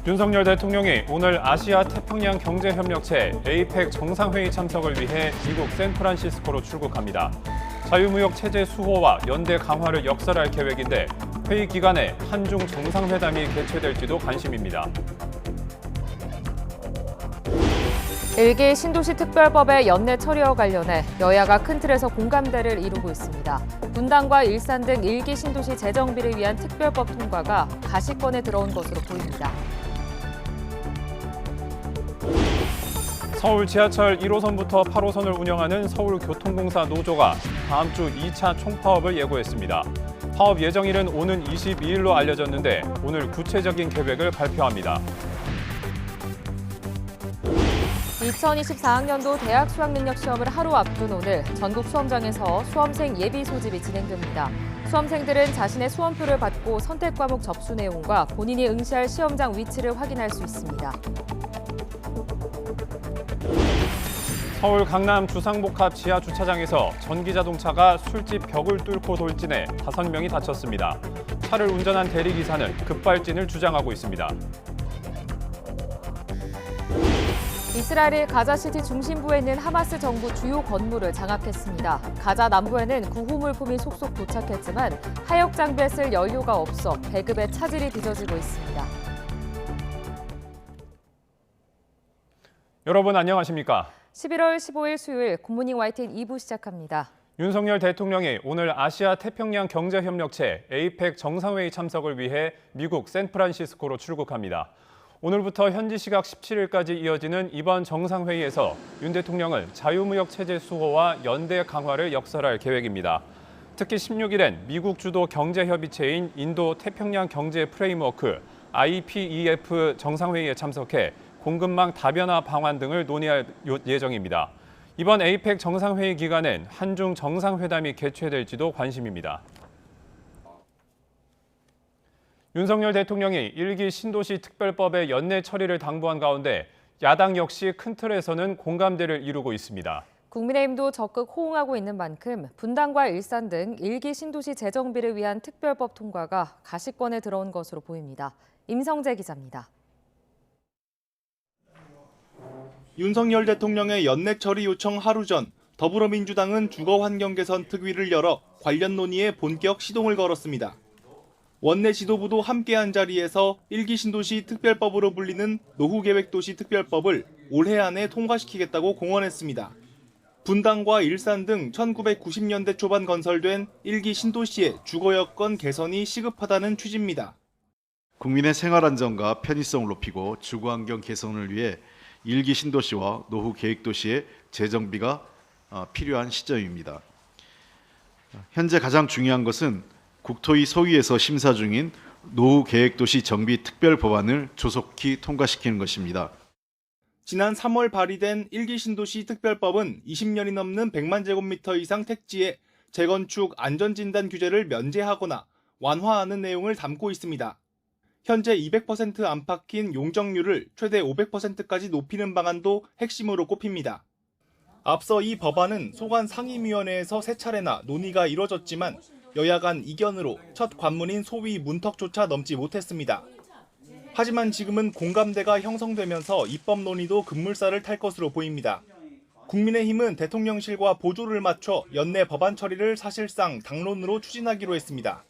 윤석열 대통령이 오늘 아시아 태평양 경제협력체 APEC 정상회의 참석을 위해 미국 샌프란시스코로 출국합니다. 자유무역 체제 수호와 연대 강화를 역설할 계획인데 회의 기간에 한중 정상회담이 개최될지도 관심입니다. 일기 신도시 특별법의 연내 처리와 관련해 여야가 큰 틀에서 공감대를 이루고 있습니다. 분당과 일산 등 일기 신도시 재정비를 위한 특별법 통과가 가시권에 들어온 것으로 보입니다. 서울 지하철 1호선부터 8호선을 운영하는 서울교통공사 노조가 다음 주 2차 총파업을 예고했습니다. 파업 예정일은 오는 22일로 알려졌는데 오늘 구체적인 계획을 발표합니다. 2024학년도 대학 수학능력시험을 하루 앞둔 오늘 전국 수험장에서 수험생 예비 소집이 진행됩니다. 수험생들은 자신의 수험표를 받고 선택 과목 접수 내용과 본인이 응시할 시험장 위치를 확인할 수 있습니다. 서울 강남 주상복합 지하 주차장에서 전기자동차가 술집 벽을 뚫고 돌진해 5명이 다쳤습니다. 차를 운전한 대리기사는 급발진을 주장하고 있습니다. 이스라엘이 가자시티 중심부에 있는 하마스 정부 주요 건물을 장악했습니다. 가자 남부에는 구호물품이 속속 도착했지만 하역 장비에 쓸 연료가 없어 배급에 차질이 빚어지고 있습니다. 여러분 안녕하십니까? 11월 15일 수요일 굿모닝 YTN 2부 시작합니다. 윤석열 대통령이 오늘 아시아 태평양 경제협력체 APEC 정상회의 참석을 위해 미국 샌프란시스코로 출국합니다. 오늘부터 현지 시각 17일까지 이어지는 이번 정상회의에서 윤 대통령은 자유무역 체제 수호와 연대 강화를 역설할 계획입니다. 특히 16일엔 미국 주도 경제협의체인 인도 태평양 경제 프레임워크 IPEF 정상회의에 참석해 공급망 다변화 방안 등을 논의할 예정입니다. 이번 APEC 정상회의 기간엔 한중 정상회담이 개최될지도 관심입니다. 윤석열 대통령이 일기 신도시 특별법의 연내 처리를 당부한 가운데 야당 역시 큰 틀에서는 공감대를 이루고 있습니다. 국민의힘도 적극 호응하고 있는 만큼 분당과 일산 등 일기 신도시 재정비를 위한 특별법 통과가 가시권에 들어온 것으로 보입니다. 임성재 기자입니다. 윤석열 대통령의 연내 처리 요청 하루 전 더불어민주당은 주거환경 개선 특위를 열어 관련 논의에 본격 시동을 걸었습니다. 원내 지도부도 함께한 자리에서 일기 신도시 특별법으로 불리는 노후계획도시 특별법을 올해 안에 통과시키겠다고 공언했습니다. 분당과 일산 등 1990년대 초반 건설된 일기 신도시의 주거 여건 개선이 시급하다는 취지입니다. 국민의 생활안정과 편의성을 높이고 주거환경 개선을 위해 일기 신도시와 노후 계획도시의 재정비가 필요한 시점입니다. 현재 가장 중요한 것은 국토위 소위에서 심사 중인 노후 계획도시 정비 특별 법안을 조속히 통과시키는 것입니다. 지난 3월 발의된 일기 신도시 특별법은 20년이 넘는 100만 제곱미터 이상 택지에 재건축 안전진단 규제를 면제하거나 완화하는 내용을 담고 있습니다. 현재 200% 안팎인 용적률을 최대 500%까지 높이는 방안도 핵심으로 꼽힙니다. 앞서 이 법안은 소관 상임위원회에서 세 차례나 논의가 이뤄졌지만 여야 간 이견으로 첫 관문인 소위 문턱조차 넘지 못했습니다. 하지만 지금은 공감대가 형성되면서 입법 논의도 급물살을 탈 것으로 보입니다. 국민의힘은 대통령실과 보조를 맞춰 연내 법안 처리를 사실상 당론으로 추진하기로 했습니다.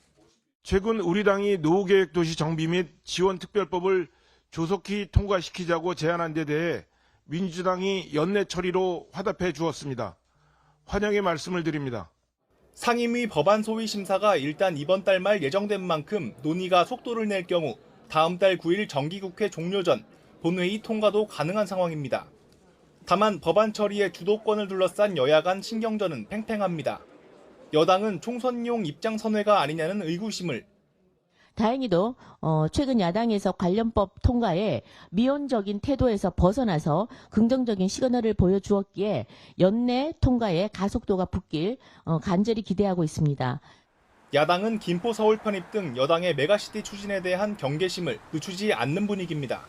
최근 우리 당이 노후계획도시 정비 및 지원특별법을 조속히 통과시키자고 제안한 데 대해 민주당이 연내 처리로 화답해 주었습니다. 환영의 말씀을 드립니다. 상임위 법안 소위 심사가 일단 이번 달 말 예정된 만큼 논의가 속도를 낼 경우 다음 달 9일 정기국회 종료 전 본회의 통과도 가능한 상황입니다. 다만 법안 처리의 주도권을 둘러싼 여야 간 신경전은 팽팽합니다. 여당은 총선용 입장 선회가 아니냐는 의구심을, 다행히도 최근 야당에서 관련법 통과에 미온적인 태도에서 벗어나서 긍정적인 시그널을 보여주었기에 연내 통과에 가속도가 붙길 간절히 기대하고 있습니다. 야당은 김포 서울 편입 등 여당의 메가시티 추진에 대한 경계심을 늦추지 않는 분위기입니다.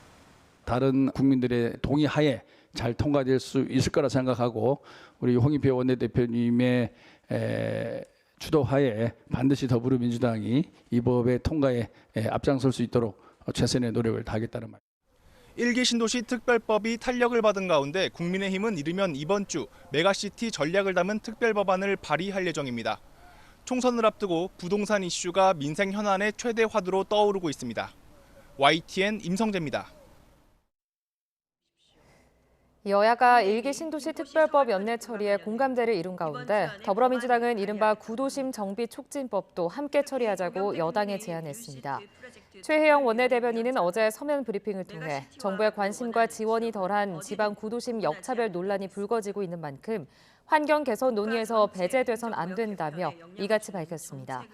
다른 국민들의 동의하에 잘 통과될 수 있을 거라 생각하고 우리 홍익표 원내대표님의 주도하에 반드시 더불어민주당이 이 법의 통과에 앞장설 수 있도록 최선의 노력을 다하겠다는 말. 1기 신도시 특별법이 탄력을 받은 가운데 국민의힘은 이르면 이번 주 메가시티 전략을 담은 특별법안을 발의할 예정입니다. 총선을 앞두고 부동산 이슈가 민생 현안의 최대 화두로 떠오르고 있습니다. YTN 임성재입니다. 여야가 1기 신도시 특별법 연내 처리에 공감대를 이룬 가운데 더불어민주당은 이른바 구도심 정비 촉진법도 함께 처리하자고 여당에 제안했습니다. 최혜영 원내대변인은 어제 서면 브리핑을 통해 정부의 관심과 지원이 덜한 지방 구도심 역차별 논란이 불거지고 있는 만큼 환경 개선 논의에서 배제돼선 안 된다며 이같이 밝혔습니다.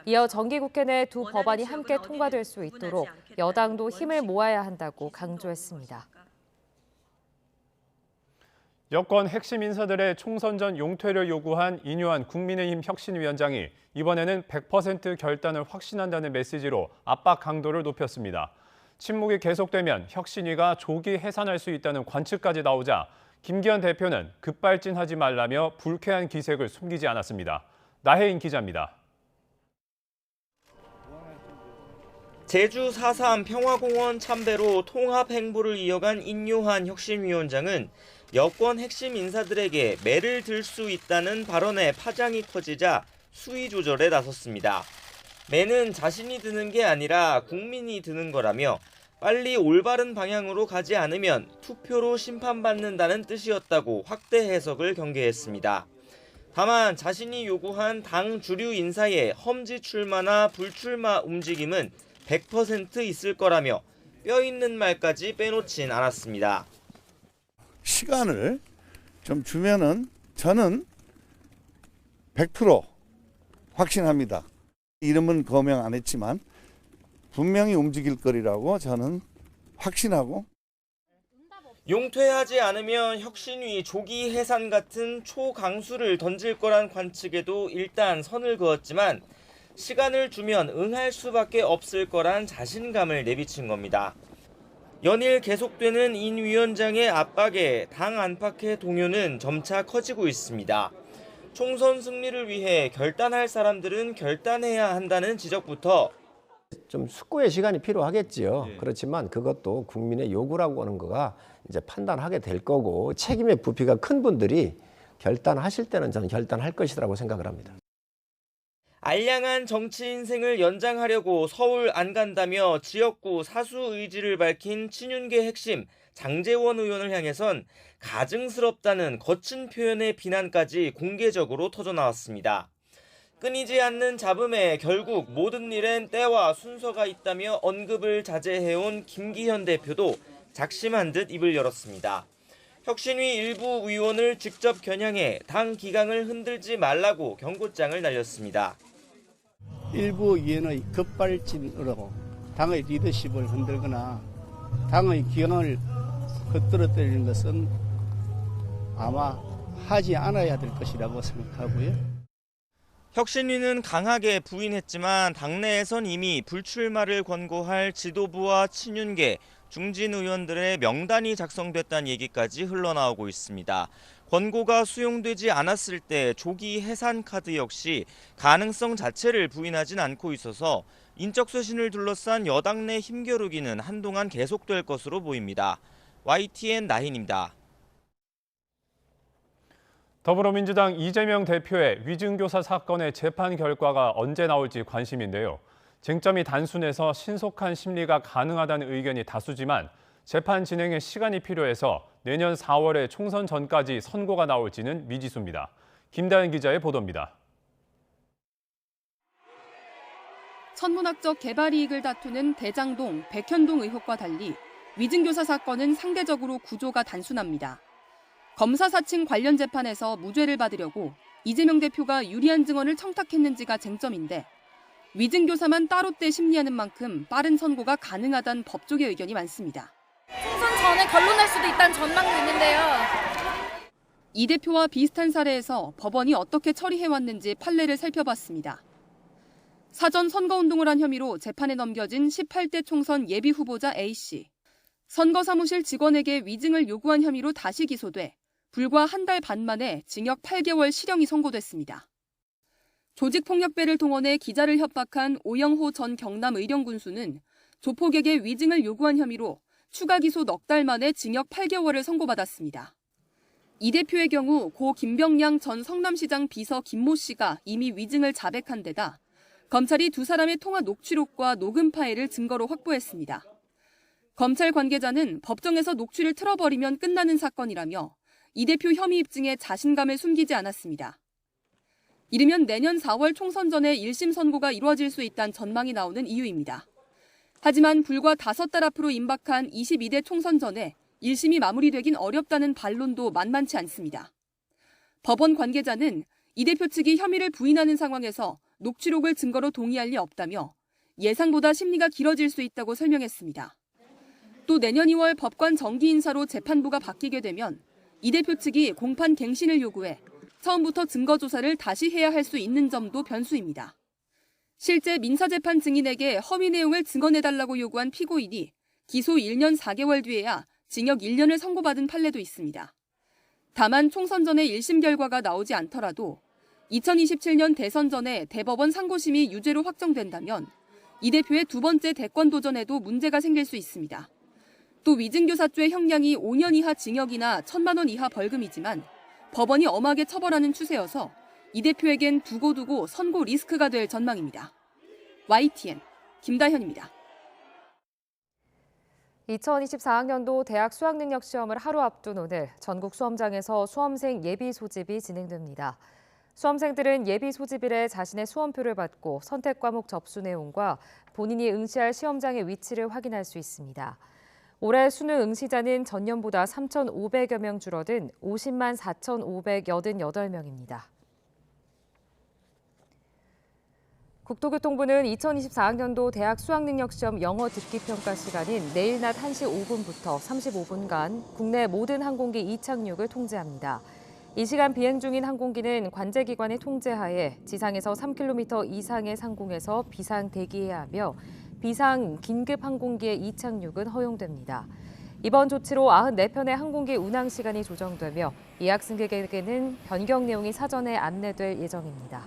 이어 정기국회 내 두 법안이 함께 통과될 수 있도록 여당도 힘을 모아야 한다고 강조했습니다. 여권 핵심 인사들의 총선 전 용퇴를 요구한 인유한 국민의힘 혁신위원장이 이번에는 100% 결단을 확신한다는 메시지로 압박 강도를 높였습니다. 침묵이 계속되면 혁신위가 조기 해산할 수 있다는 관측까지 나오자 김기현 대표는 급발진하지 말라며 불쾌한 기색을 숨기지 않았습니다. 나혜인 기자입니다. 제주 4.3 평화공원 참배로 통합 행보를 이어간 인유한 혁신위원장은 여권 핵심 인사들에게 매를 들 수 있다는 발언에 파장이 커지자 수위 조절에 나섰습니다. 매는 자신이 드는 게 아니라 국민이 드는 거라며 빨리 올바른 방향으로 가지 않으면 투표로 심판받는다는 뜻이었다고 확대 해석을 경계했습니다. 다만 자신이 요구한 당 주류 인사의 험지 출마나 불출마 움직임은 100% 있을 거라며 뼈 있는 말까지 빼놓진 않았습니다. 시간을 좀 주면은 저는 100% 확신합니다. 이름은 거명 안 했지만 분명히 움직일 거리라고 저는 확신하고. 용퇴하지 않으면 혁신위 조기 해산 같은 초강수를 던질 거란 관측에도 일단 선을 그었지만 시간을 주면 응할 수밖에 없을 거란 자신감을 내비친 겁니다. 연일 계속되는 인 위원장의 압박에 당 안팎의 동요는 점차 커지고 있습니다. 총선 승리를 위해 결단할 사람들은 결단해야 한다는 지적부터 좀 숙고의 시간이 필요하겠지요. 그렇지만 그것도 국민의 요구라고 하는 거가 이제 판단하게 될 거고 책임의 부피가 큰 분들이 결단하실 때는 저는 결단할 것이라고 생각을 합니다. 알량한 정치 인생을 연장하려고 서울 안 간다며 지역구 사수 의지를 밝힌 친윤계 핵심 장제원 의원을 향해선 가증스럽다는 거친 표현의 비난까지 공개적으로 터져나왔습니다. 끊이지 않는 잡음에 결국 모든 일엔 때와 순서가 있다며 언급을 자제해온 김기현 대표도 작심한 듯 입을 열었습니다. 혁신위 일부 의원을 직접 겨냥해 당 기강을 흔들지 말라고 경고장을 날렸습니다. 일부 의원의 급발진으로 당의 리더십을 흔들거나 당의 기강을 헛들어뜨리는 것은 아마 하지 않아야 될 것이라고 생각하고요. 혁신위는 강하게 부인했지만 당내에선 이미 불출마를 권고할 지도부와 친윤계, 중진 의원들의 명단이 작성됐다는 얘기까지 흘러나오고 있습니다. 권고가 수용되지 않았을 때 조기 해산 카드 역시 가능성 자체를 부인하진 않고 있어서 인적 쇄신을 둘러싼 여당 내 힘겨루기는 한동안 계속될 것으로 보입니다. YTN 나힌입니다. 더불어민주당 이재명 대표의 위증교사 사건의 재판 결과가 언제 나올지 관심인데요. 쟁점이 단순해서 신속한 심리가 가능하다는 의견이 다수지만 재판 진행에 시간이 필요해서 내년 4월에 총선 전까지 선고가 나올지는 미지수입니다. 김다현 기자의 보도입니다. 천문학적 개발 이익을 다투는 대장동, 백현동 의혹과 달리 위증교사 사건은 상대적으로 구조가 단순합니다. 검사 사칭 관련 재판에서 무죄를 받으려고 이재명 대표가 유리한 증언을 청탁했는지가 쟁점인데 위증교사만 따로 떼 심리하는 만큼 빠른 선고가 가능하다는 법조계 의견이 많습니다. 총선 전에 결론날 수도 있다는 전망도 있는데요. 이 대표와 비슷한 사례에서 법원이 어떻게 처리해왔는지 판례를 살펴봤습니다. 사전 선거운동을 한 혐의로 재판에 넘겨진 18대 총선 예비 후보자 A씨. 선거사무실 직원에게 위증을 요구한 혐의로 다시 기소돼 불과 한 달 반 만에 징역 8개월 실형이 선고됐습니다. 조직폭력배를 동원해 기자를 협박한 오영호 전 경남 의령군수는 조폭에게 위증을 요구한 혐의로 추가 기소 넉 달 만에 징역 8개월을 선고받았습니다. 이 대표의 경우 고 김병량 전 성남시장 비서 김모 씨가 이미 위증을 자백한 데다 검찰이 두 사람의 통화 녹취록과 녹음 파일을 증거로 확보했습니다. 검찰 관계자는 법정에서 녹취를 틀어버리면 끝나는 사건이라며 이 대표 혐의 입증에 자신감을 숨기지 않았습니다. 이르면 내년 4월 총선 전에 1심 선고가 이루어질 수 있다는 전망이 나오는 이유입니다. 하지만 불과 5달 앞으로 임박한 22대 총선 전에 1심이 마무리되긴 어렵다는 반론도 만만치 않습니다. 법원 관계자는 이 대표 측이 혐의를 부인하는 상황에서 녹취록을 증거로 동의할 리 없다며 예상보다 심리가 길어질 수 있다고 설명했습니다. 또 내년 2월 법관 정기 인사로 재판부가 바뀌게 되면 이 대표 측이 공판 갱신을 요구해 처음부터 증거 조사를 다시 해야 할 수 있는 점도 변수입니다. 실제 민사재판 증인에게 허위 내용을 증언해달라고 요구한 피고인이 기소 1년 4개월 뒤에야 징역 1년을 선고받은 판례도 있습니다. 다만 총선 전에 1심 결과가 나오지 않더라도 2027년 대선 전에 대법원 상고심이 유죄로 확정된다면 이 대표의 두 번째 대권 도전에도 문제가 생길 수 있습니다. 또 위증교사죄 형량이 5년 이하 징역이나 1,000만 원 이하 벌금이지만 법원이 엄하게 처벌하는 추세여서 이 대표에겐 두고두고 선고 리스크가 될 전망입니다. YTN 김다현입니다. 2024학년도 대학 수학능력시험을 하루 앞둔 오늘 전국 수험장에서 수험생 예비 소집이 진행됩니다. 수험생들은 예비 소집일에 자신의 수험표를 받고 선택 과목 접수 내용과 본인이 응시할 시험장의 위치를 확인할 수 있습니다. 올해 수능 응시자는 전년보다 3,500여 명 줄어든 50만 4,588명입니다. 국토교통부는 2024학년도 대학 수학능력시험 영어 듣기 평가 시간인 내일 낮 1시 5분부터 35분간 국내 모든 항공기 이착륙을 통제합니다. 이 시간 비행 중인 항공기는 관제기관의 통제하에 지상에서 3km 이상의 상공에서 비상 대기해야 하며 비상 긴급 항공기의 이착륙은 허용됩니다. 이번 조치로 94편의 항공기 운항 시간이 조정되며 예약 승객에게는 변경 내용이 사전에 안내될 예정입니다.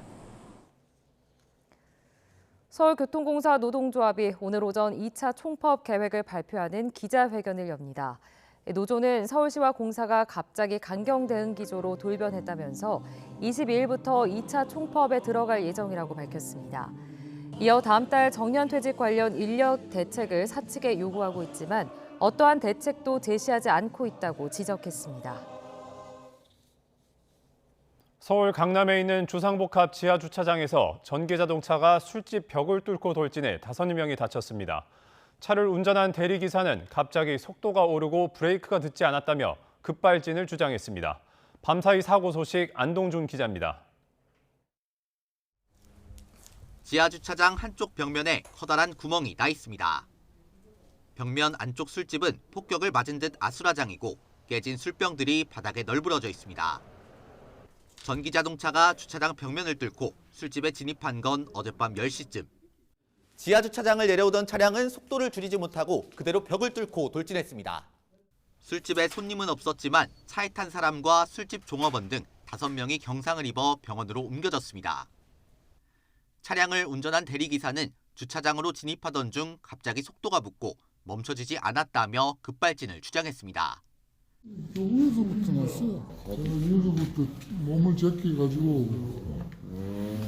서울교통공사 노동조합이 오늘 오전 2차 총파업 계획을 발표하는 기자회견을 엽니다. 노조는 서울시와 공사가 갑자기 강경 대응 기조로 돌변했다면서 22일부터 2차 총파업에 들어갈 예정이라고 밝혔습니다. 이어 다음 달 정년퇴직 관련 인력 대책을 사측에 요구하고 있지만 어떠한 대책도 제시하지 않고 있다고 지적했습니다. 서울 강남에 있는 주상복합 지하주차장에서 전기자동차가 술집 벽을 뚫고 돌진해 5명이 다쳤습니다. 차를 운전한 대리기사는 갑자기 속도가 오르고 브레이크가 듣지 않았다며 급발진을 주장했습니다. 밤사이 사고 소식 안동준 기자입니다. 지하주차장 한쪽 벽면에 커다란 구멍이 나 있습니다. 벽면 안쪽 술집은 폭격을 맞은 듯 아수라장이고 깨진 술병들이 바닥에 널브러져 있습니다. 전기자동차가 주차장 벽면을 뚫고 술집에 진입한 건 어젯밤 10시쯤. 지하주차장을 내려오던 차량은 속도를 줄이지 못하고 그대로 벽을 뚫고 돌진했습니다. 술집에 손님은 없었지만 차에 탄 사람과 술집 종업원 등 5명이 경상을 입어 병원으로 옮겨졌습니다. 차량을 운전한 대리기사는 주차장으로 진입하던 중 갑자기 속도가 붙고 멈춰지지 않았다며 급발진을 주장했습니다. 위에서부터 났어요. 위에서부터 몸을 제끼가지고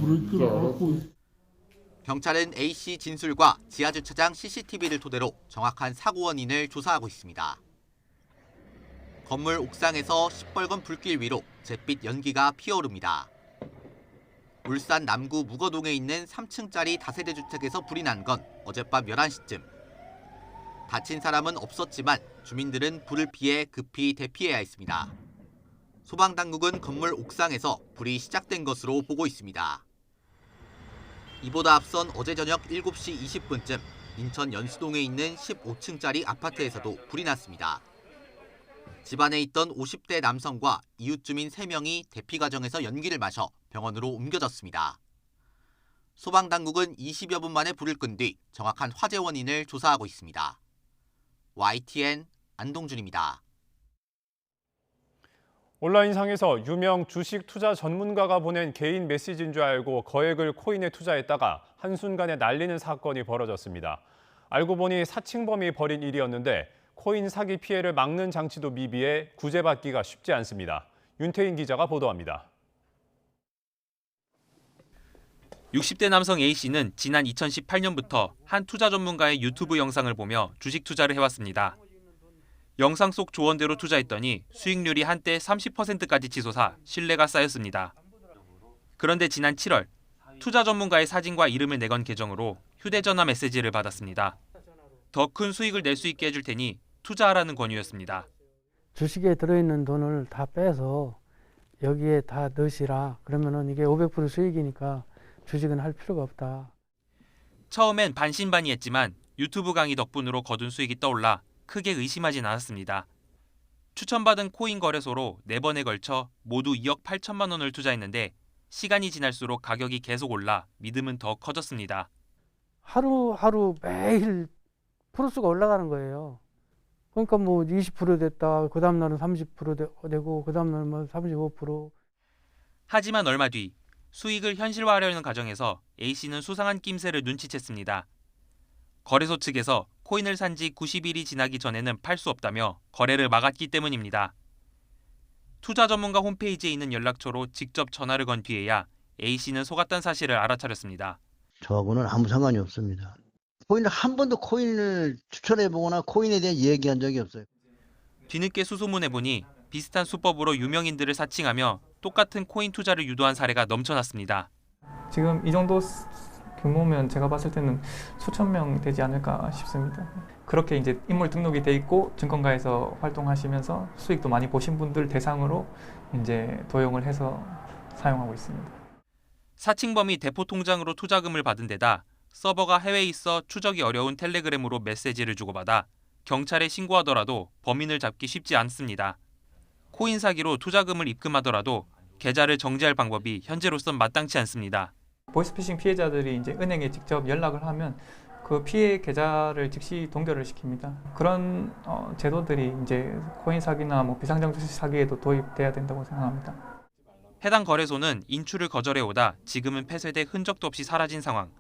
브레이크를 밟고. 경찰은 A씨 진술과 지하주차장 CCTV를 토대로 정확한 사고 원인을 조사하고 있습니다. 건물 옥상에서 시뻘건 불길 위로 잿빛 연기가 피어오릅니다. 울산 남구 무거동에 있는 3층짜리 다세대 주택에서 불이 난 건 어젯밤 11시쯤. 다친 사람은 없었지만 주민들은 불을 피해 급히 대피해야 했습니다. 소방당국은 건물 옥상에서 불이 시작된 것으로 보고 있습니다. 이보다 앞선 어제 저녁 7시 20분쯤 인천 연수동에 있는 15층짜리 아파트에서도 불이 났습니다. 집안에 있던 50대 남성과 이웃 주민 3명이 대피 과정에서 연기를 마셔 병원으로 옮겨졌습니다. 소방당국은 20여 분 만에 불을 끈 뒤 정확한 화재 원인을 조사하고 있습니다. YTN 안동준입니다. 온라인상에서 유명 주식 투자 전문가가 보낸 개인 메시지인 줄 알고 거액을 코인에 투자했다가 한순간에 날리는 사건이 벌어졌습니다. 알고 보니 사칭범이 벌인 일이었는데 코인 사기 피해를 막는 장치도 미비해 구제받기가 쉽지 않습니다. 윤태인 기자가 보도합니다. 60대 남성 A씨는 지난 2018년부터 한 투자 전문가의 유튜브 영상을 보며 주식 투자를 해왔습니다. 영상 속 조언대로 투자했더니 수익률이 한때 30%까지 치솟아 신뢰가 쌓였습니다. 그런데 지난 7월 투자 전문가의 사진과 이름을 내건 계정으로 휴대전화 메시지를 받았습니다. 더 큰 수익을 낼 수 있게 해줄 테니 투자하라는 권유였습니다. 주식에 들어있는 돈을 다 빼서 여기에 다 넣으시라. 그러면은 이게 500% 수익이니까 주식은 할 필요가 없다. 처음엔 반신반의했지만 유튜브 강의 덕분으로 거둔 수익이 떠올라 크게 의심하진 않았습니다. 추천받은 코인 거래소로 4번에 걸쳐 모두 2억 8천만 원을 투자했는데 시간이 지날수록 가격이 계속 올라 믿음은 더 커졌습니다. 하루하루 매일 프로수가 올라가는 거예요. 그러니까 뭐 20% 됐다. 그 다음 날은 30% 되고 그 다음 날은 뭐 35%. 하지만 얼마 뒤 수익을 현실화하려는 과정에서 A씨는 수상한 낌새를 눈치챘습니다. 거래소 측에서 코인을 산 지 90일이 지나기 전에는 팔 수 없다며 거래를 막았기 때문입니다. 투자 전문가 홈페이지에 있는 연락처로 직접 전화를 건 뒤에야 A씨는 속았다는 사실을 알아차렸습니다. 저하고는 아무 상관이 없습니다. 한 번도 코인을 추천해보거나 코인에 대해 얘기한 적이 없어요. 뒤늦게 수소문해 보니 비슷한 수법으로 유명인들을 사칭하며 똑같은 코인 투자를 유도한 사례가 넘쳐났습니다. 지금 이 정도 규모면 제가 봤을 때는 수천 명 되지 않을까 싶습니다. 그렇게 이제 인물 등록이 돼 있고 증권가에서 활동하시면서 수익도 많이 보신 분들 대상으로 이제 도용을 해서 사용하고 있습니다. 사칭범이 대포 통장으로 투자금을 받은 데다 서버가 해외에 있어 추적이 어려운 텔레그램으로 메시지를 주고받아 경찰에 신고하더라도 범인을 잡기 쉽지 않습니다. 코인 사기로 투자금을 입금하더라도 계좌를 정지할 방법이 현재로선 마땅치 않습니다. 보이스피싱 피해자들이 이제 은행에 직접 연락을 하면 그 피해 계좌를 즉시 동결을 시킵니다. 그런 제도들이 이제 코인 사기나 뭐 비상장 주식 사기에도 도입돼야 된다고 생각합니다. 해당 거래소는 인출을 거절해오다 지금은 폐쇄돼 흔적도 없이 사라진 상황.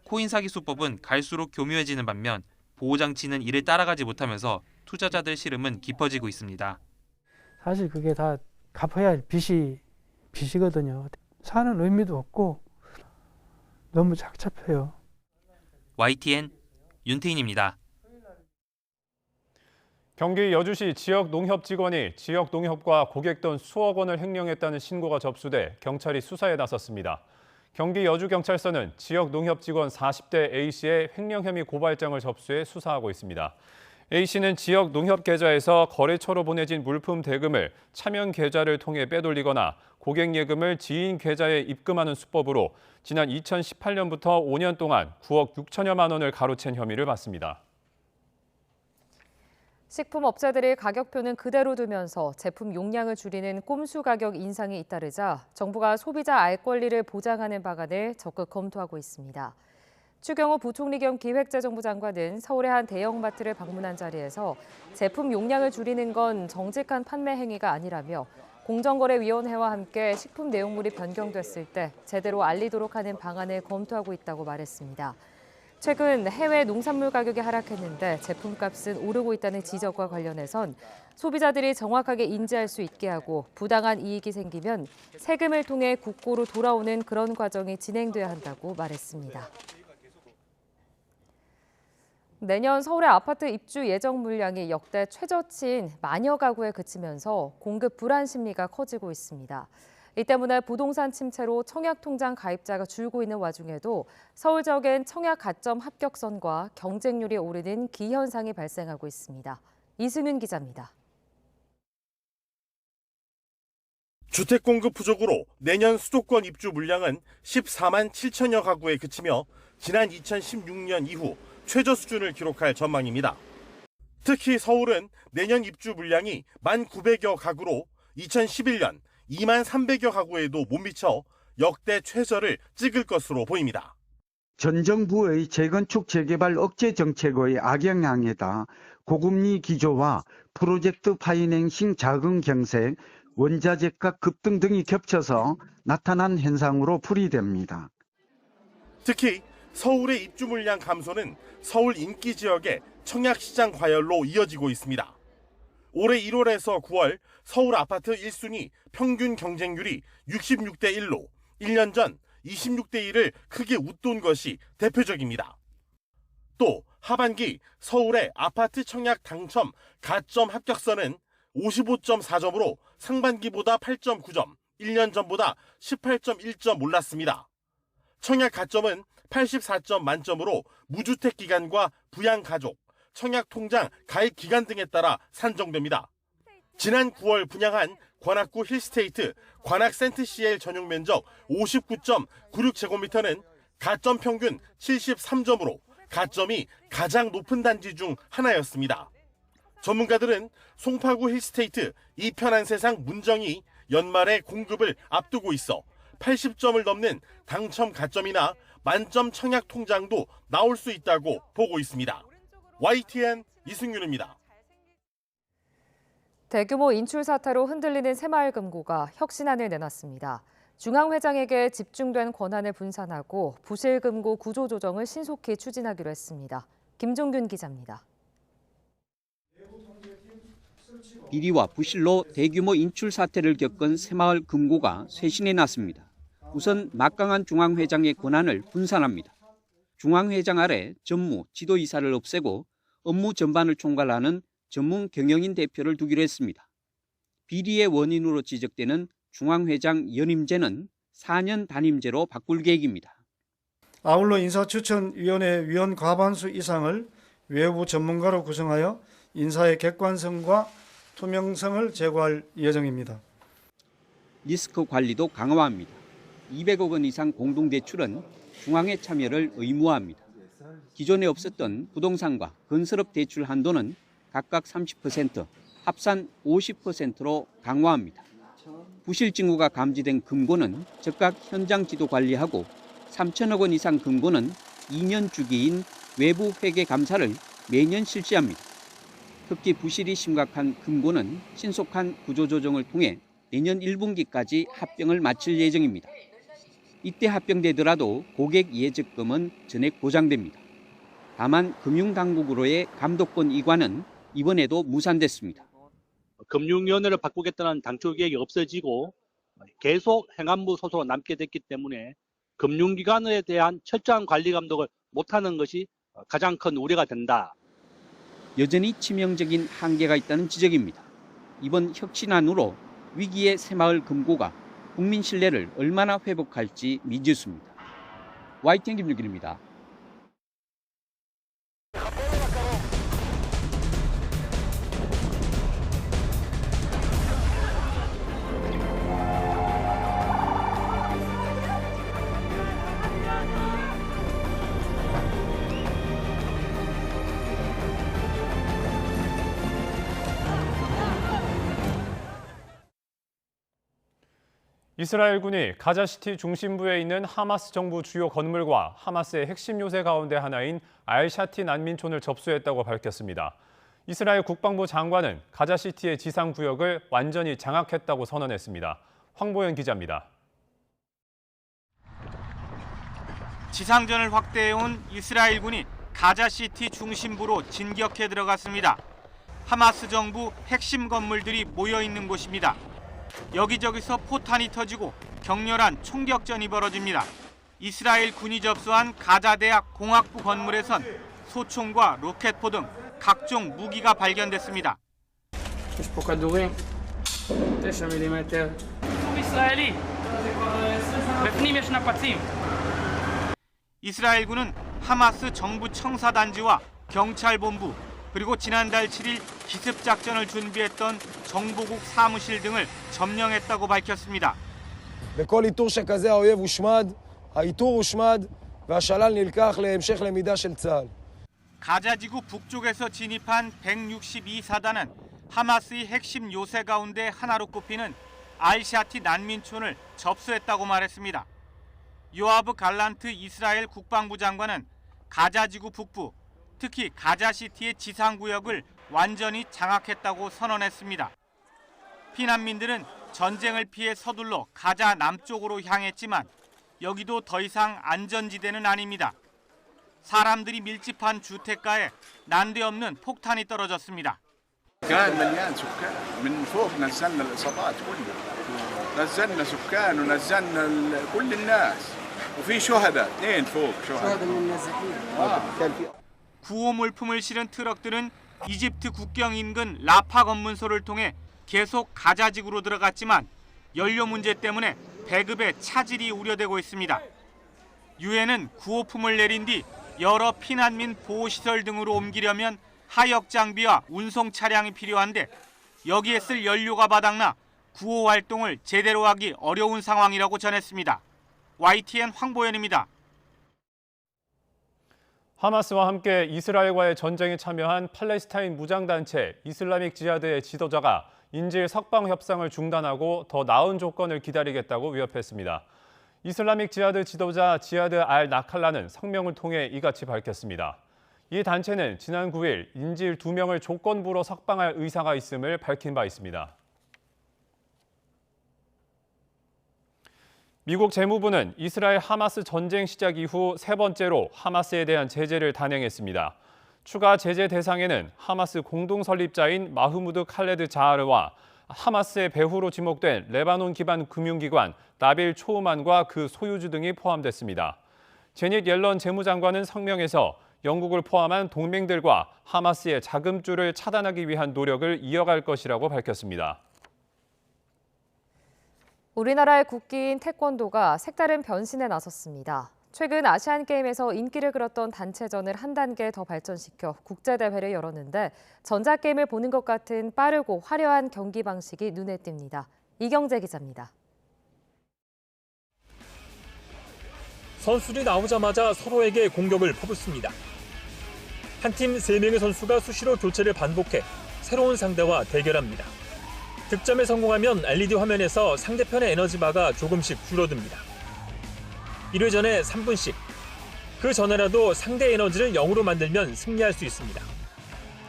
코인 사기 수법은 갈수록 교묘해지는 반면 보호장치는 이를 따라가지 못하면서 투자자들 시름은 깊어지고 있습니다. 사실 그게 다 갚아야 할 빚이거든요. 사는 의미도 없고 너무 착잡해요. YTN 윤태인입니다. 경기 여주시 지역 농협 직원이 지역 농협과 고객돈 수억 원을 횡령했다는 신고가 접수돼 경찰이 수사에 나섰습니다. 경기 여주경찰서는 지역 농협 직원 40대 A씨의 횡령 혐의 고발장을 접수해 수사하고 있습니다. A씨는 지역 농협 계좌에서 거래처로 보내진 물품 대금을 차명 계좌를 통해 빼돌리거나 고객 예금을 지인 계좌에 입금하는 수법으로 지난 2018년부터 5년 동안 9억 6천여만 원을 가로챈 혐의를 받습니다. 식품업체들이 가격표는 그대로 두면서 제품 용량을 줄이는 꼼수 가격 인상이 잇따르자 정부가 소비자 알 권리를 보장하는 방안을 적극 검토하고 있습니다. 추경호 부총리 겸 기획재정부 장관은 서울의 한 대형마트를 방문한 자리에서 제품 용량을 줄이는 건 정직한 판매 행위가 아니라며 공정거래위원회와 함께 식품 내용물이 변경됐을 때 제대로 알리도록 하는 방안을 검토하고 있다고 말했습니다. 최근 해외 농산물 가격이 하락했는데 제품값은 오르고 있다는 지적과 관련해선 소비자들이 정확하게 인지할 수 있게 하고 부당한 이익이 생기면 세금을 통해 국고로 돌아오는 그런 과정이 진행돼야 한다고 말했습니다. 내년 서울의 아파트 입주 예정 물량이 역대 최저치인 만여 가구에 그치면서 공급 불안 심리가 커지고 있습니다. 이 때문에 부동산 침체로 청약통장 가입자가 줄고 있는 와중에도 서울 지역엔 청약 가점 합격선과 경쟁률이 오르는 기현상이 발생하고 있습니다. 이승윤 기자입니다. 주택 공급 부족으로 내년 수도권 입주 물량은 14만 7천여 가구에 그치며 지난 2016년 이후 최저 수준을 기록할 전망입니다. 특히 서울은 내년 입주 물량이 1,900여 가구로 2011년 2만 300여 가구에도 못 미쳐 역대 최저를 찍을 것으로 보입니다. 전 정부의 재건축 재개발 억제 정책의 악영향에다 고금리 기조와 프로젝트 파이낸싱 자금 경색, 원자재가 급등 등이 겹쳐서 나타난 현상으로 풀이됩니다. 특히 서울의 입주 물량 감소는 서울 인기 지역의 청약시장 과열로 이어지고 있습니다. 올해 1월에서 9월 서울 아파트 1순위 평균 경쟁률이 66대 1로 1년 전 26대 1을 크게 웃돈 것이 대표적입니다. 또 하반기 서울의 아파트 청약 당첨 가점 합격선은 55.4점으로 상반기보다 8.9점, 1년 전보다 18.1점 올랐습니다. 청약 가점은 84점 만점으로 무주택 기간과 부양 가족, 청약 통장 가입 기간 등에 따라 산정됩니다. 지난 9월 분양한 관악구 힐스테이트 관악 센트CL 전용 면적 59.96제곱미터는 가점 평균 73점으로 가점이 가장 높은 단지 중 하나였습니다. 전문가들은 송파구 힐스테이트 이편한 세상 문정이 연말에 공급을 앞두고 있어 80점을 넘는 당첨 가점이나 만점 청약 통장도 나올 수 있다고 보고 있습니다. YTN 이승윤입니다. 대규모 인출 사태로 흔들리는 새마을금고가 혁신안을 내놨습니다. 중앙회장에게 집중된 권한을 분산하고 부실금고 구조조정을 신속히 추진하기로 했습니다. 김종균 기자입니다. 비리와 부실로 대규모 인출 사태를 겪은 새마을금고가 쇄신해 놨습니다. 우선 막강한 중앙회장의 권한을 분산합니다. 중앙회장 아래 전무, 지도이사를 없애고 업무 전반을 총괄하는 전문 경영인 대표를 두기로 했습니다. 비리의 원인으로 지적되는 중앙회장 연임제는 4년 단임제로 바꿀 계획입니다. 아울러 인사추천위원회 위원 과반수 이상을 외부 전문가로 구성하여 인사의 객관성과 투명성을 제고할 예정입니다. 리스크 관리도 강화합니다. 200억 원 이상 공동대출은 중앙회 참여를 의무화합니다. 기존에 없었던 부동산과 건설업 대출 한도는 각각 30%, 합산 50%로 강화합니다. 부실 징후가 감지된 금고는 즉각 현장 지도 관리하고 3천억 원 이상 금고는 2년 주기인 외부 회계 감사를 매년 실시합니다. 특히 부실이 심각한 금고는 신속한 구조조정을 통해 내년 1분기까지 합병을 마칠 예정입니다. 이때 합병되더라도 고객 예적금은 전액 보장됩니다. 다만 금융당국으로의 감독권 이관은 이번에도 무산됐습니다. 금융위원회를 바꾸겠다는 당초 계획이 없어지고 계속 행안부 소속으로 남게 됐기 때문에 금융기관에 대한 철저한 관리 감독을 못하는 것이 가장 큰 우려가 된다. 여전히 치명적인 한계가 있다는 지적입니다. 이번 혁신안으로 위기의 새마을금고가 국민 신뢰를 얼마나 회복할지 미지수입니다. YTN 김준길입니다. 이스라엘군이 가자시티 중심부에 있는 하마스 정부 주요 건물과 하마스의 핵심 요새 가운데 하나인 알샤티 난민촌을 접수했다고 밝혔습니다. 이스라엘 국방부 장관은 가자시티의 지상구역을 완전히 장악했다고 선언했습니다. 황보현 기자입니다. 지상전을 확대해온 이스라엘군이 가자시티 중심부로 진격해 들어갔습니다. 하마스 정부 핵심 건물들이 모여있는 곳입니다. 여기저기서 포탄이 터지고 격렬한 총격전이 벌어집니다. 이스라엘 군이 접수한 가자 대학 공학부 건물에선 소총과 로켓포 등 각종 무기가 발견됐습니다. 이스라엘군은 하마스 정부 청사단지와 경찰본부 그리고 지난달 7일 기습작전을 준비했던 정보국 사무실 등을 점령했다고 밝혔습니다. בכל איתור שכזה האויב הושמד, האיתור הושמד והשלל נלקח להמשך למידה של צה"ל. 가자지구 북쪽에서 진입한 162사단은 하마스의 핵심 요새 가운데 하나로 꼽히는 알샤티 난민촌을 접수했다고 말했습니다. 요아브 갈란트 이스라엘 국방부 장관은 가자지구 북부, 특히 가자시티의 지상구역을 완전히 장악했다고 선언했습니다. 피난민들은 전쟁을 피해 서둘러 가자 남쪽으로 향했지만 여기도 더 이상 안전지대는 아닙니다. 사람들이 밀집한 주택가에 난데없는 폭탄이 떨어졌습니다. كان مليان سكان من فوق نزلنا الإصابات كله نزلنا سكان ونزلنا كل الناس وفي شهداء 2 فوق شهداء 구호 물품을 실은 트럭들은 이집트 국경 인근 라파 검문소를 통해 계속 가자지구로 들어갔지만 연료 문제 때문에 배급에 차질이 우려되고 있습니다. 유엔은 구호품을 내린 뒤 여러 피난민 보호시설 등으로 옮기려면 하역 장비와 운송 차량이 필요한데 여기에 쓸 연료가 바닥나 구호 활동을 제대로 하기 어려운 상황이라고 전했습니다. YTN 황보현입니다. 하마스와 함께 이스라엘과의 전쟁에 참여한 팔레스타인 무장단체 이슬라믹 지하드의 지도자가 인질 석방 협상을 중단하고 더 나은 조건을 기다리겠다고 위협했습니다. 이슬라믹 지하드 지도자 지하드 알 나칼라는 성명을 통해 이같이 밝혔습니다. 이 단체는 지난 9일 인질 2명을 조건부로 석방할 의사가 있음을 밝힌 바 있습니다. 미국 재무부는 이스라엘 하마스 전쟁 시작 이후 세 번째로 하마스에 대한 제재를 단행했습니다. 추가 제재 대상에는 하마스 공동 설립자인 마흐무드 칼레드 자하르와 하마스의 배후로 지목된 레바논 기반 금융기관 나빌 초우만과 그 소유주 등이 포함됐습니다. 제닛 옐런 재무장관은 성명에서 영국을 포함한 동맹들과 하마스의 자금줄을 차단하기 위한 노력을 이어갈 것이라고 밝혔습니다. 우리나라의 국기인 태권도가 색다른 변신에 나섰습니다. 최근 아시안게임에서 인기를 끌었던 단체전을 한 단계 더 발전시켜 국제대회를 열었는데 전자게임을 보는 것 같은 빠르고 화려한 경기 방식이 눈에 띕니다. 이경재 기자입니다. 선수들이 나오자마자 서로에게 공격을 퍼붓습니다. 한 팀 3명의 선수가 수시로 교체를 반복해 새로운 상대와 대결합니다. 득점에 성공하면 LED 화면에서 상대편의 에너지바가 조금씩 줄어듭니다. 1회전에 3분씩, 그 전에라도 상대 에너지를 0으로 만들면 승리할 수 있습니다.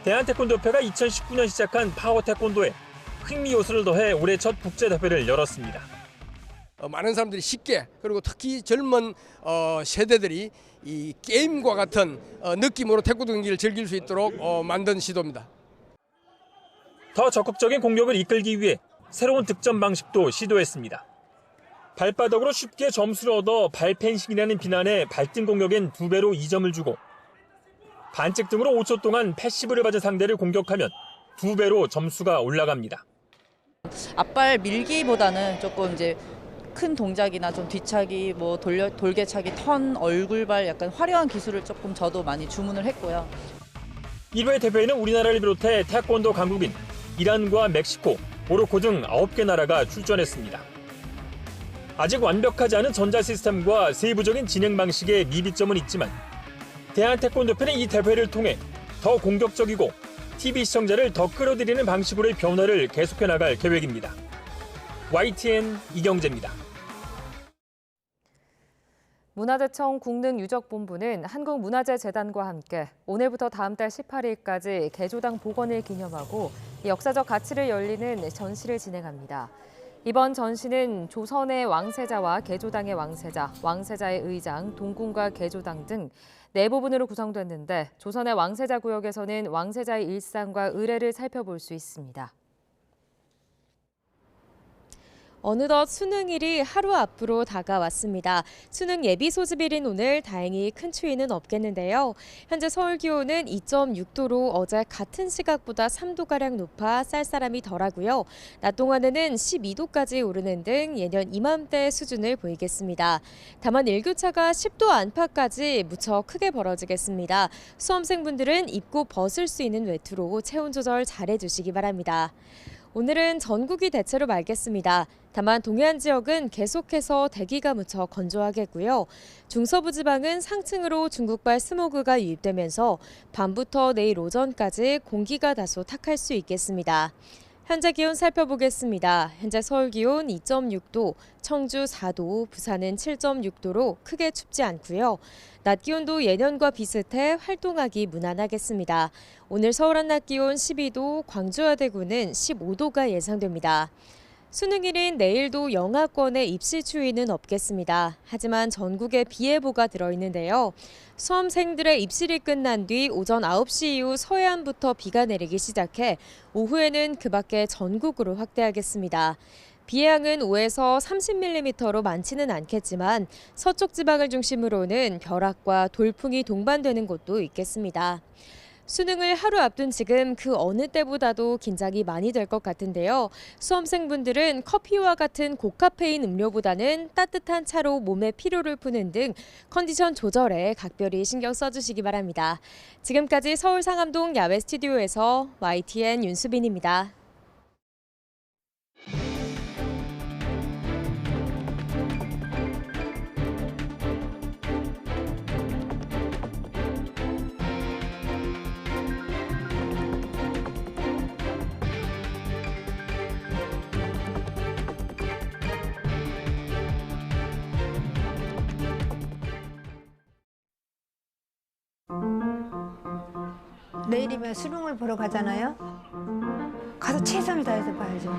대한태권도협회가 2019년 시작한 파워태권도에 흥미 요소를 더해 올해 첫 국제대회를 열었습니다. 많은 사람들이 쉽게 그리고 특히 젊은 세대들이 이 게임과 같은 느낌으로 태권도 경기를 즐길 수 있도록 만든 시도입니다. 더 적극적인 공격을 이끌기 위해 새로운 득점 방식도 시도했습니다. 발바닥으로 쉽게 점수를 얻어 발펜싱이라는 비난에 발등 공격엔 2배로 2점을 주고 반칙 등으로 5초 동안 패시브를 받은 상대를 공격하면 2배로 점수가 올라갑니다. 앞발 밀기보다는 조금 이제 큰 동작이나 좀 뒤차기, 뭐 돌개차기, 턴, 얼굴발 약간 화려한 기술을 조금 저도 많이 주문을 했고요. 1회 대회에는 우리나라를 비롯해 태권도 강국인 이란과 멕시코, 모로코 등 9개 나라가 출전했습니다. 아직 완벽하지 않은 전자 시스템과 세부적인 진행 방식에 미비점은 있지만 대한태권도협회는 이 대회를 통해 더 공격적이고 TV 시청자를 더 끌어들이는 방식으로의 변화를 계속해 나갈 계획입니다. YTN 이경재입니다. 문화재청 국능유적본부는 한국문화재재단과 함께 오늘부터 다음 달 18일까지 개조당 복원을 기념하고 역사적 가치를 열리는 전시를 진행합니다. 이번 전시는 조선의 왕세자와 개조당의 왕세자, 왕세자의 의장, 동궁과 개조당 등 4부분으로 구성됐는데 조선의 왕세자 구역에서는 왕세자의 일상과 의례를 살펴볼 수 있습니다. 어느덧 수능일이 하루 앞으로 다가왔습니다. 수능 예비 소집일인 오늘 다행히 큰 추위는 없겠는데요. 현재 서울 기온은 2.6도로 어제 같은 시각보다 3도가량 높아 쌀쌀함이 덜하고요. 낮 동안에는 12도까지 오르는 등 예년 이맘때 수준을 보이겠습니다. 다만 일교차가 10도 안팎까지 무척 크게 벌어지겠습니다. 수험생분들은 입고 벗을 수 있는 외투로 체온 조절 잘해주시기 바랍니다. 오늘은 전국이 대체로 맑겠습니다. 다만 동해안 지역은 계속해서 대기가 무척 건조하겠고요. 중서부 지방은 상층으로 중국발 스모그가 유입되면서 밤부터 내일 오전까지 공기가 다소 탁할 수 있겠습니다. 현재 기온 살펴보겠습니다. 현재 서울 기온 2.6도, 청주 4도, 부산은 7.6도로 크게 춥지 않고요. 낮 기온도 예년과 비슷해 활동하기 무난하겠습니다. 오늘 서울 한낮 기온 12도, 광주와 대구는 15도가 예상됩니다. 수능일인 내일도 영하권에 입시 추위는 없겠습니다. 하지만 전국에 비 예보가 들어있는데요. 수험생들의 입실이 끝난 뒤 오전 9시 이후 서해안부터 비가 내리기 시작해 오후에는 그 밖에 전국으로 확대하겠습니다. 비의 양은 5에서 30mm로 많지는 않겠지만 서쪽 지방을 중심으로는 벼락과 돌풍이 동반되는 곳도 있겠습니다. 수능을 하루 앞둔 지금 그 어느 때보다도 긴장이 많이 될 것 같은데요. 수험생분들은 커피와 같은 고카페인 음료보다는 따뜻한 차로 몸의 피로를 푸는 등 컨디션 조절에 각별히 신경 써주시기 바랍니다. 지금까지 서울 상암동 야외 스튜디오에서 YTN 윤수빈입니다. 내일이면 수능을 보러 가잖아요. 가서 최선을 다해서 봐야죠.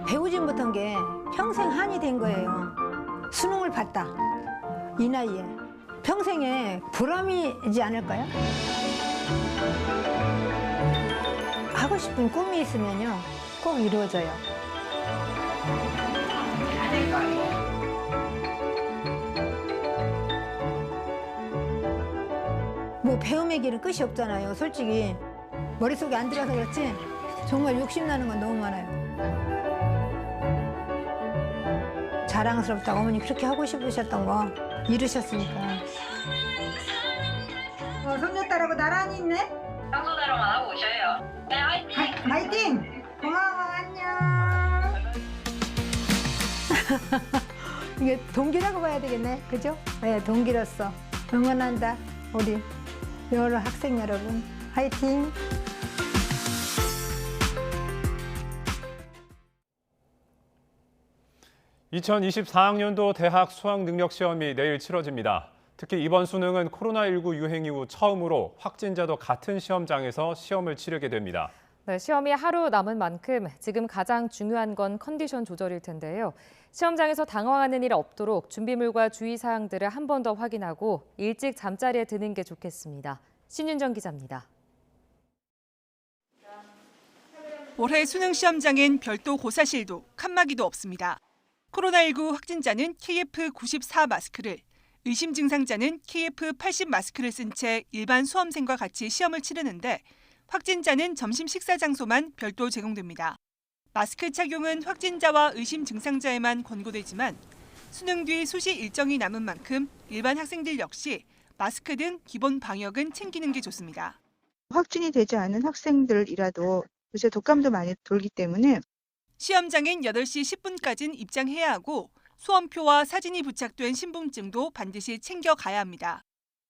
배우지 못한 게 평생 한이 된 거예요. 수능을 봤다. 이 나이에. 평생에 보람이지 않을까요? 하고 싶은 꿈이 있으면요. 꼭 이루어져요. 뭐 배움의 길은 끝이 없잖아요. 솔직히 머릿속에 안 들어서 그렇지 정말 욕심나는 건 너무 많아요. 자랑스럽다고 어머니 그렇게 하고 싶으셨던 거 이루셨으니까. 손녀딸하고 나란히 있네? 상소대로만 하고 오셔요. 네, 화이팅! 화이팅! 고마워, 안녕. 이게 동기라고 봐야 되겠네, 그죠? 네, 동기로서 응원한다, 우리 여러 학생 여러분. 화이팅! (2024학년도) 대학 수학능력시험이 내일 치러집니다. 특히 이번 수능은 코로나19 유행 이후 처음으로 확진자도 같은 시험장에서 시험을 치르게 됩니다. 네, 시험이 하루 남은 만큼 지금 가장 중요한 건 컨디션 조절일 텐데요. 시험장에서 당황하는 일 없도록 준비물과 주의사항들을 한 번 더 확인하고 일찍 잠자리에 드는 게 좋겠습니다. 신윤정 기자입니다. 올해 수능 시험장엔 별도 고사실도 칸막이도 없습니다. 코로나19 확진자는 KF94 마스크를, 의심 증상자는 KF80 마스크를 쓴 채 일반 수험생과 같이 시험을 치르는데 확진자는 점심 식사 장소만 별도 제공됩니다. 마스크 착용은 확진자와 의심 증상자에만 권고되지만 수능 뒤 수시 일정이 남은 만큼 일반 학생들 역시 마스크 등 기본 방역은 챙기는 게 좋습니다. 확진이 되지 않은 학생들이라도 요새 독감도 많이 돌기 때문에 시험장엔 8시 10분까지는 입장해야 하고 수험표와 사진이 부착된 신분증도 반드시 챙겨가야 합니다.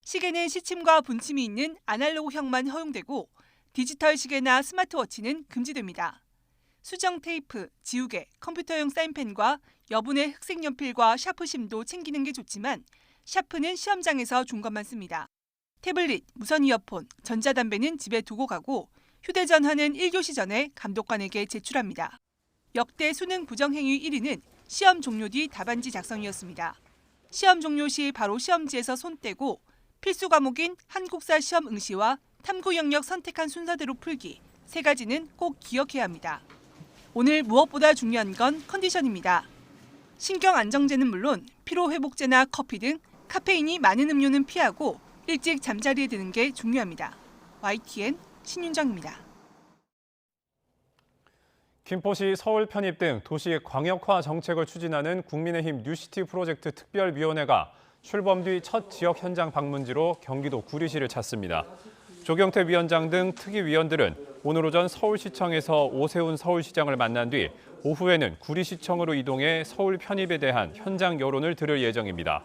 시계는 시침과 분침이 있는 아날로그형만 허용되고 디지털 시계나 스마트워치는 금지됩니다. 수정 테이프, 지우개, 컴퓨터용 사인펜과 여분의 흑색 연필과 샤프심도 챙기는 게 좋지만 샤프는 시험장에서 준 것만 씁니다. 태블릿, 무선 이어폰, 전자담배는 집에 두고 가고 휴대전화는 1교시 전에 감독관에게 제출합니다. 역대 수능 부정행위 1위는 시험 종료 뒤 답안지 작성이었습니다. 시험 종료 시 바로 시험지에서 손 떼고 필수 과목인 한국사 시험 응시와 탐구 영역 선택한 순서대로 풀기, 3가지는 꼭 기억해야 합니다. 오늘 무엇보다 중요한 건 컨디션입니다. 신경 안정제는 물론 피로 회복제나 커피 등 카페인이 많은 음료는 피하고 일찍 잠자리에 드는 게 중요합니다. YTN 신윤정입니다. 김포시 서울 편입 등 도시 광역화 정책을 추진하는 국민의힘 뉴시티 프로젝트 특별위원회가 출범 뒤 첫 지역 현장 방문지로 경기도 구리시를 찾습니다. 조경태 위원장 등 특위위원들은 오늘 오전 서울시청에서 오세훈 서울시장을 만난 뒤 오후에는 구리시청으로 이동해 서울 편입에 대한 현장 여론을 들을 예정입니다.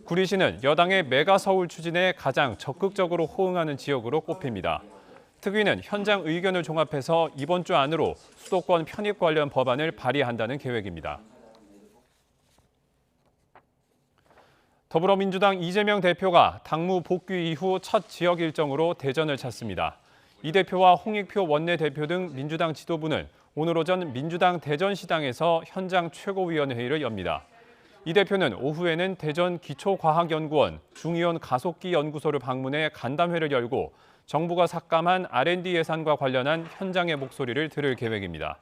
구리시는 여당의 메가 서울 추진에 가장 적극적으로 호응하는 지역으로 꼽힙니다. 특위는 현장 의견을 종합해서 이번 주 안으로 수도권 편입 관련 법안을 발의한다는 계획입니다. 더불어민주당 이재명 대표가 당무 복귀 이후 첫 지역 일정으로 대전을 찾습니다. 이 대표와 홍익표 원내대표 등 민주당 지도부는 오늘 오전 민주당 대전시당에서 현장 최고위원회의를 엽니다. 이 대표는 오후에는 대전 기초과학연구원 중이온 가속기 연구소를 방문해 간담회를 열고 정부가 삭감한 R&D 예산과 관련한 현장의 목소리를 들을 계획입니다.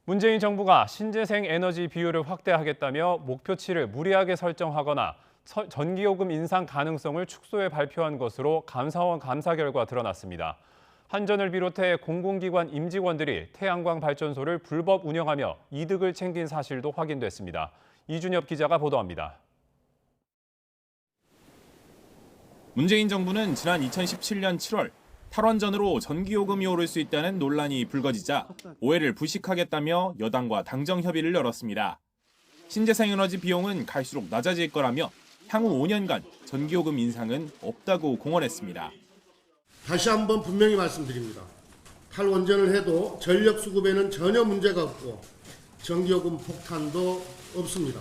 문재인 정부가 신재생 에너지 비율을 확대하겠다며 목표치를 무리하게 설정하거나 전기요금 인상 가능성을 축소해 발표한 것으로 감사원 감사 결과 드러났습니다. 한전을 비롯해 공공기관 임직원들이 태양광 발전소를 불법 운영하며 이득을 챙긴 사실도 확인됐습니다. 이준엽 기자가 보도합니다. 문재인 정부는 지난 2017년 7월 탈원전으로 전기요금이 오를 수 있다는 논란이 불거지자 오해를 불식하겠다며 여당과 당정 협의를 열었습니다. 신재생에너지 비용은 갈수록 낮아질 거라며 향후 5년간 전기요금 인상은 없다고 공언했습니다. 다시 한번 분명히 말씀드립니다. 탈원전을 해도 전력 수급에는 전혀 문제가 없고 전기요금 폭탄도 없습니다.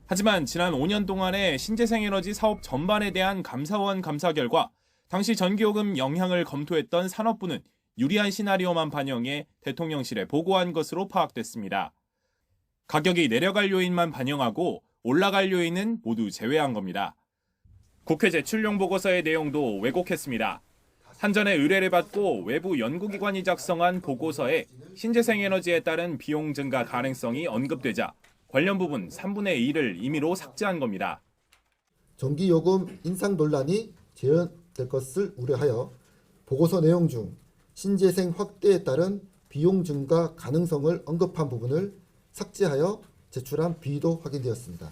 하지만 지난 5년 동안의 신재생에너지 사업 전반에 대한 감사원 감사 결과 당시 전기요금 영향을 검토했던 산업부는 유리한 시나리오만 반영해 대통령실에 보고한 것으로 파악됐습니다. 가격이 내려갈 요인만 반영하고 올라갈 요인은 모두 제외한 겁니다. 국회 제출용 보고서의 내용도 왜곡했습니다. 한전의 의뢰를 받고 외부 연구기관이 작성한 보고서에 신재생에너지에 따른 비용 증가 가능성이 언급되자 관련 부분 3분의 1을 임의로 삭제한 겁니다. 전기요금 인상 논란이 재현될 것을 우려하여 보고서 내용 중 신재생 확대에 따른 비용 증가 가능성을 언급한 부분을 삭제하여 제출한 비위도 확인되었습니다.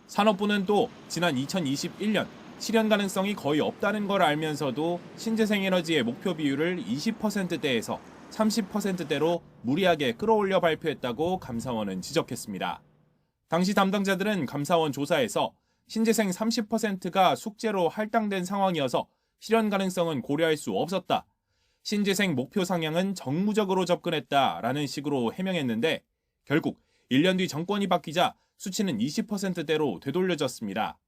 산업부는 또 지난 2021년 실현 가능성이 거의 없다는 걸 알면서도 신재생에너지의 목표 비율을 20%대에서 30%대로 무리하게 끌어올려 발표했다고 감사원은 지적했습니다. 당시 담당자들은 감사원 조사에서 신재생 30%가 숙제로 할당된 상황이어서 실현 가능성은 고려할 수 없었다. 신재생 목표 상향은 정무적으로 접근했다라는 식으로 해명했는데 결국 1년 뒤 정권이 바뀌자 수치는 20%대로 되돌려졌습니다.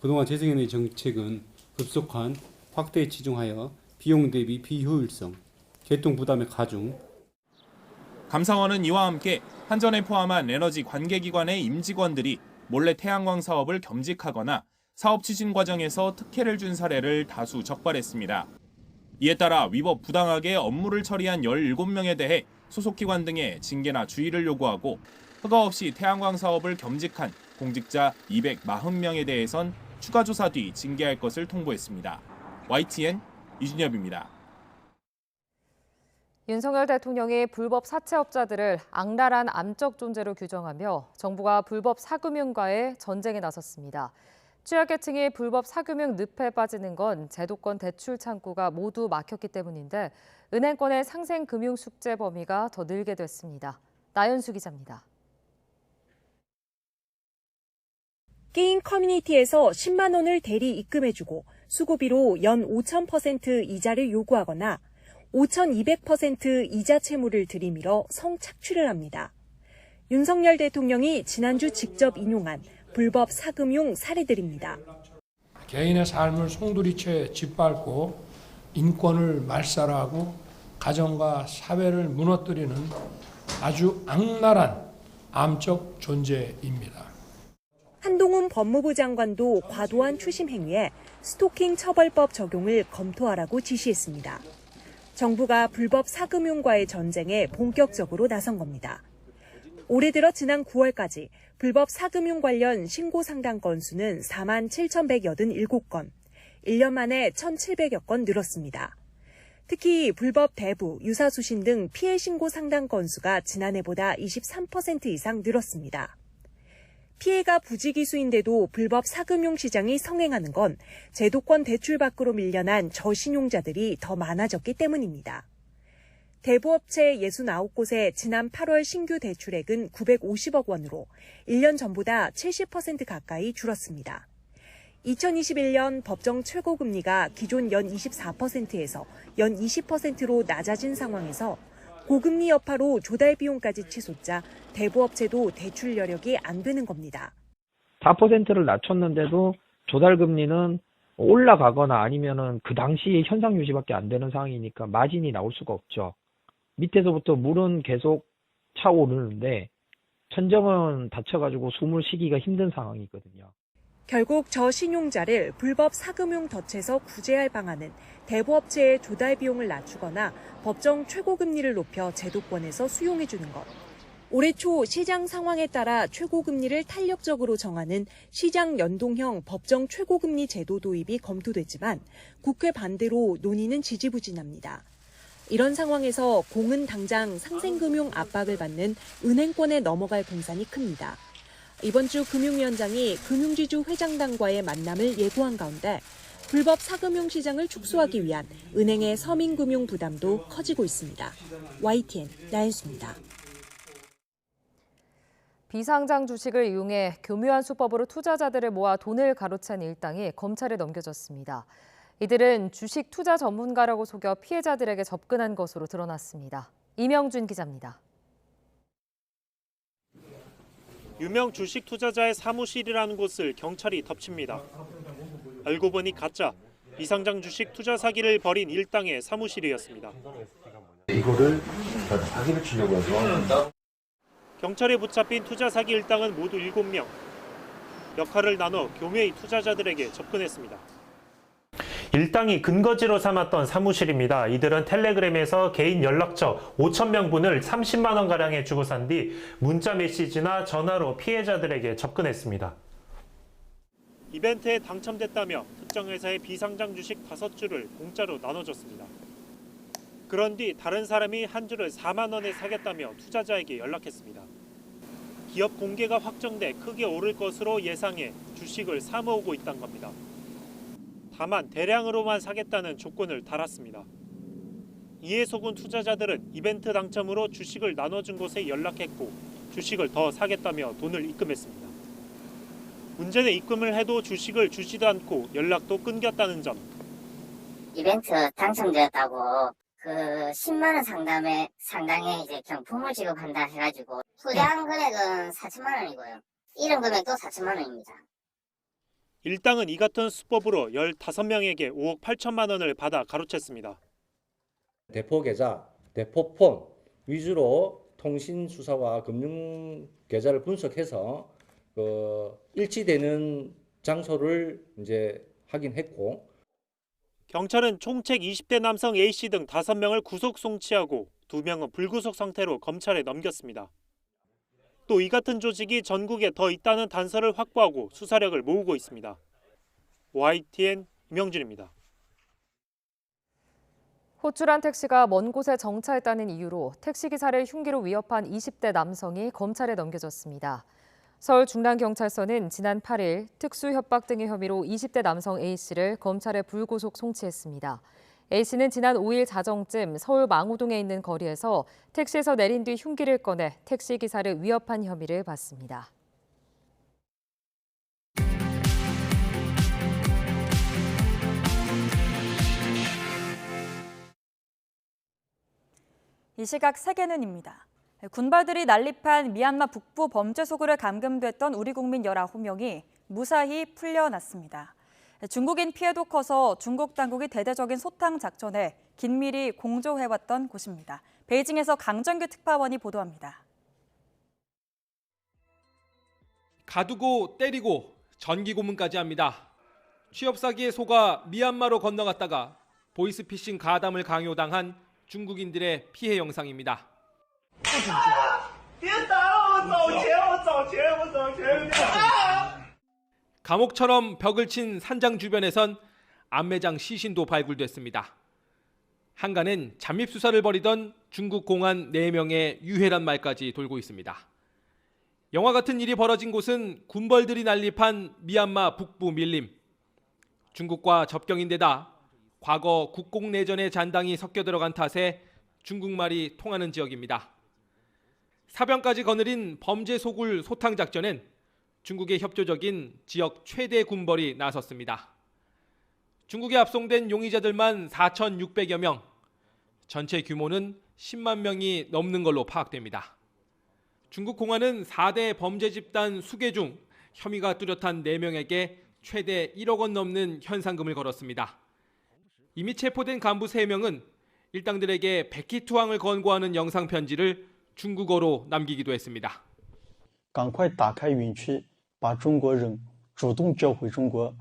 그동안 재생에너지 정책은 급속한 확대에 치중하여 비용 대비 비효율성, 개통 부담의 가중. 감사원은 이와 함께 한전을 포함한 에너지 관계기관의 임직원들이 몰래 태양광 사업을 겸직하거나 사업 추진 과정에서 특혜를 준 사례를 다수 적발했습니다. 이에 따라 위법 부당하게 업무를 처리한 17명에 대해 소속기관 등의 징계나 주의를 요구하고 허가 없이 태양광 사업을 겸직한 공직자 240명에 대해선 추가 조사 뒤 징계할 것을 통보했습니다. YTN 이준엽입니다. 윤석열 대통령이 불법 사채업자들을 악랄한 암적 존재로 규정하며 정부가 불법 사금융과의 전쟁에 나섰습니다. 취약계층이 불법 사금융 늪에 빠지는 건 제도권 대출 창구가 모두 막혔기 때문인데 은행권의 상생금융 숙제 범위가 더 늘게 됐습니다. 나연수 기자입니다. 게임 커뮤니티에서 10만 원을 대리 입금해주고 수고비로 연 5,000% 이자를 요구하거나 5,200% 이자 채무를 들이밀어 성착취를 합니다. 윤석열 대통령이 지난주 직접 인용한 불법 사금융 사례들입니다. 개인의 삶을 송두리째 짓밟고 인권을 말살하고 가정과 사회를 무너뜨리는 아주 악랄한 암적 존재입니다. 한동훈 법무부 장관도 과도한 추심 행위에 스토킹 처벌법 적용을 검토하라고 지시했습니다. 정부가 불법 사금융과의 전쟁에 본격적으로 나선 겁니다. 올해 들어 지난 9월까지 불법 사금융 관련 신고 상담 건수는 47,187건, 1년 만에 1,700여 건 늘었습니다. 특히 불법 대부, 유사수신 등 피해 신고 상담 건수가 지난해보다 23% 이상 늘었습니다. 피해가 부지기수인데도 불법 사금융 시장이 성행하는 건 제도권 대출 밖으로 밀려난 저신용자들이 더 많아졌기 때문입니다. 대부업체 69곳의 지난 8월 신규 대출액은 950억 원으로 1년 전보다 70% 가까이 줄었습니다. 2021년 법정 최고금리가 기존 연 24%에서 연 20%로 낮아진 상황에서 고금리 여파로 조달 비용까지 치솟자 대부업체도 대출 여력이 안 되는 겁니다. 4%를 낮췄는데도 조달금리는 올라가거나 아니면은 그 당시에 현상 유지밖에 안 되는 상황이니까 마진이 나올 수가 없죠. 밑에서부터 물은 계속 차오르는데 천정은 닫혀가지고 숨을 쉬기가 힘든 상황이거든요. 결국 저신용자를 불법 사금융 덫에서 구제할 방안은 대부업체의 조달 비용을 낮추거나 법정 최고금리를 높여 제도권에서 수용해주는 것. 올해 초 시장 상황에 따라 최고금리를 탄력적으로 정하는 시장 연동형 법정 최고금리 제도 도입이 검토됐지만 국회 반대로 논의는 지지부진합니다. 이런 상황에서 공은 당장 상생금융 압박을 받는 은행권에 넘어갈 공산이 큽니다. 이번 주 금융위원장이 금융지주 회장단과의 만남을 예고한 가운데 불법 사금융 시장을 축소하기 위한 은행의 서민금융 부담도 커지고 있습니다. YTN 나연수입니다. 비상장 주식을 이용해 교묘한 수법으로 투자자들을 모아 돈을 가로챈 일당이 검찰에 넘겨졌습니다. 이들은 주식 투자 전문가라고 속여 피해자들에게 접근한 것으로 드러났습니다. 이명준 기자입니다. 유명 주식 투자자의 사무실이라는 곳을 경찰이 덮칩니다. 알고 보니 가짜 비상장 주식 투자 사기를 벌인 일당의 사무실이었습니다. 이거를 사기를 치려고 해서 경찰에 붙잡힌 투자 사기 일당은 모두 7명. 역할을 나눠 교묘히 투자자들에게 접근했습니다. 일당이 근거지로 삼았던 사무실입니다. 이들은 텔레그램에서 개인 연락처 5,000명분을 30만 원가량에 주고 산 뒤 문자 메시지나 전화로 피해자들에게 접근했습니다. 이벤트에 당첨됐다며 특정 회사의 비상장 주식 5주를 공짜로 나눠줬습니다. 그런 뒤 다른 사람이 한 주를 4만 원에 사겠다며 투자자에게 연락했습니다. 기업 공개가 확정돼 크게 오를 것으로 예상해 주식을 사모으고 있다는 겁니다. 다만 대량으로만 사겠다는 조건을 달았습니다. 이에 속은 투자자들은 이벤트 당첨으로 주식을 나눠준 곳에 연락했고 주식을 더 사겠다며 돈을 입금했습니다. 문제는 입금을 해도 주식을 주지도 않고 연락도 끊겼다는 점. 이벤트 당첨되었다고 그 10만 원 상당의 이제 경품을 지급한다 해가지고 투자한 금액은 4천만 원이고요. 이런 금액도 4천만 원입니다. 일당은 이 같은 수법으로 15명에게 5억 8천만 원을 받아 가로챘습니다. 대포 계좌, 대포폰 위주로 통신 수사와 금융 계좌를 분석해서 일치되는 장소를 이제 확인했고, 경찰은 총책 20대 남성 A씨 등 5명을 구속 송치하고 2명은 불구속 상태로 검찰에 넘겼습니다. 또 이 같은 조직이 전국에 더 있다는 단서를 확보하고 수사력을 모으고 있습니다. YTN 이명준입니다. 호출한 택시가 먼 곳에 정차했다는 이유로 택시기사를 흉기로 위협한 20대 남성이 검찰에 넘겨졌습니다. 서울 중랑경찰서는 지난 8일 특수협박 등의 혐의로 20대 남성 A씨를 검찰에 불구속 송치했습니다. A씨는 지난 5일 자정쯤 서울 망우동에 있는 거리에서 택시에서 내린 뒤 흉기를 꺼내 택시기사를 위협한 혐의를 받습니다. 이 시각 세계는입니다. 군발들이 난립한 미얀마 북부 범죄 소굴에 감금됐던 우리 국민 19명이 무사히 풀려났습니다. 중국인 피해도 커서 중국 당국이 대대적인 소탕 작전에 긴밀히 공조해왔던 곳입니다. 베이징에서 강정규 특파원이 보도합니다. 가두고 때리고 전기 고문까지 합니다. 취업 사기에 속아 미얀마로 건너갔다가 보이스피싱 가담을 강요당한 중국인들의 피해 영상입니다. 감옥처럼 벽을 친 산장 주변에선 안매장 시신도 발굴됐습니다. 한간엔 잠입 수사를 벌이던 중국 공안 4명의 유해란 말까지 돌고 있습니다. 영화 같은 일이 벌어진 곳은 군벌들이 난립한 미얀마 북부 밀림. 중국과 접경인데다 과거 국공내전의 잔당이 섞여 들어간 탓에 중국말이 통하는 지역입니다. 사병까지 거느린 범죄 소굴 소탕 작전엔 중국의 협조적인 지역 최대 군벌이 나섰습니다. 중국에 압송된 용의자들만 4,600여 명, 전체 규모는 10만 명이 넘는 걸로 파악됩니다. 중국 공안은 4대 범죄 집단 수괴 중 혐의가 뚜렷한 4명에게 최대 1억 원 넘는 현상금을 걸었습니다. 이미 체포된 간부 3명은 일당들에게 백기투항을 권고하는 영상 편지를 중국어로 남기기도 했습니다. 赶快打开云区，把中国人主动交回中国。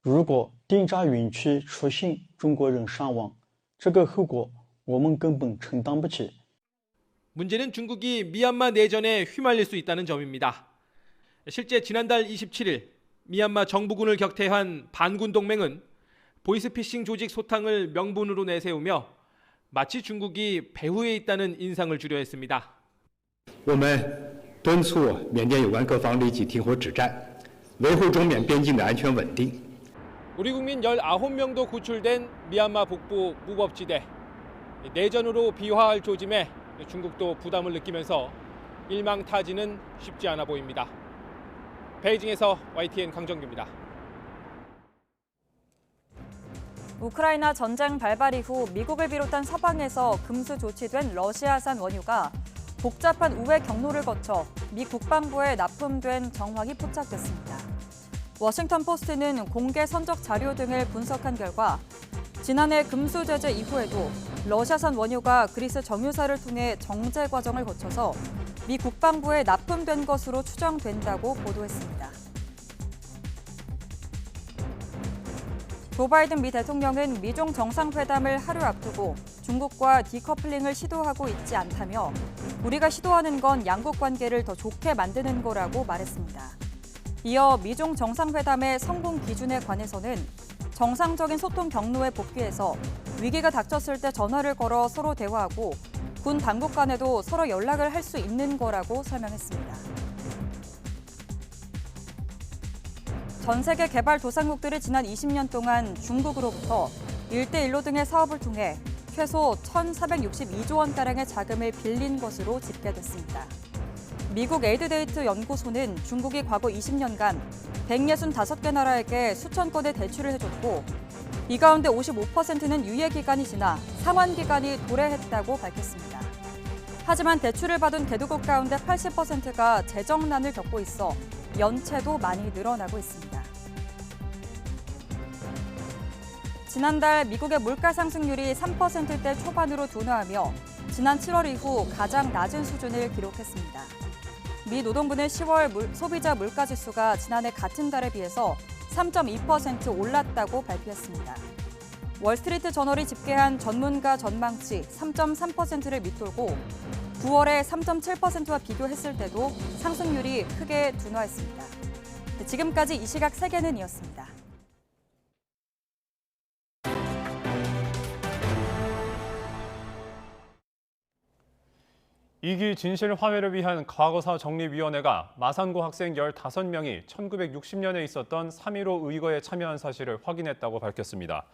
如果定扎云区出现中国人伤亡，这个后果我们根本承担不起。 문제는 중국이 미얀마 내전에 휘말릴 수 있다는 점입니다. 실제 지난달 27일 미얀마 정부군을 격퇴한 반군 동맹은 보이스피싱 조직 소탕을 명분으로 내세우며 마치 중국이 배후에 있다는 인상을 주려 했습니다. 我们敦促缅甸有关各方立即停火止战，维护中缅边境的安全稳定。 우리 국민 19명도 구출된 미얀마 북부 무법지대. 내전으로 비화할 조짐에 중국도 부담을 느끼면서 일망타진은 쉽지 않아 보입니다. 베이징에서 YTN 강정규입니다. 우크라이나 전쟁 발발 이후 미국을 비롯한 서방에서 금수 조치된 러시아산 원유가 복잡한 우회 경로를 거쳐 미 국방부에 납품된 정황이 포착됐습니다. 워싱턴 포스트는 공개 선적 자료 등을 분석한 결과 지난해 금수 제재 이후에도 러시아산 원유가 그리스 정유사를 통해 정제 과정을 거쳐서 미 국방부에 납품된 것으로 추정된다고 보도했습니다. 조 바이든 미 대통령은 미중 정상회담을 하루 앞두고 중국과 디커플링을 시도하고 있지 않다며 우리가 시도하는 건 양국 관계를 더 좋게 만드는 거라고 말했습니다. 이어 미중 정상회담의 성공 기준에 관해서는 정상적인 소통 경로에 복귀해서 위기가 닥쳤을 때 전화를 걸어 서로 대화하고 군 당국 간에도 서로 연락을 할 수 있는 거라고 설명했습니다. 전 세계 개발도상국들이 지난 20년 동안 중국으로부터 1대1로 등의 사업을 통해 최소 1,462조 원가량의 자금을 빌린 것으로 집계됐습니다. 미국 에이드데이트 연구소는 중국이 과거 20년간 165개 나라에게 수천 건의 대출을 해줬고 이 가운데 55%는 유예 기간이 지나 상환 기간이 도래했다고 밝혔습니다. 하지만 대출을 받은 개도국 가운데 80%가 재정난을 겪고 있어 연체도 많이 늘어나고 있습니다. 지난달 미국의 물가 상승률이 3%대 초반으로 둔화하며 지난 7월 이후 가장 낮은 수준을 기록했습니다. 미 노동부는 10월 소비자 물가지수가 지난해 같은 달에 비해서 3.2% 올랐다고 발표했습니다. 월스트리트 저널이 집계한 전문가 전망치 3.3%를 밑돌고 9월에 3.7%와 비교했을 때도 상승률이 크게 둔화했습니다. 지금까지 이 시각 세계는 이었습니다. 이기 진실 화해를 위한 과거사 정리위원회가 마산고 학생 15명이 1960년에 있었던 3.15 의거에 참여한 사실을 확인했다고 밝혔습니다.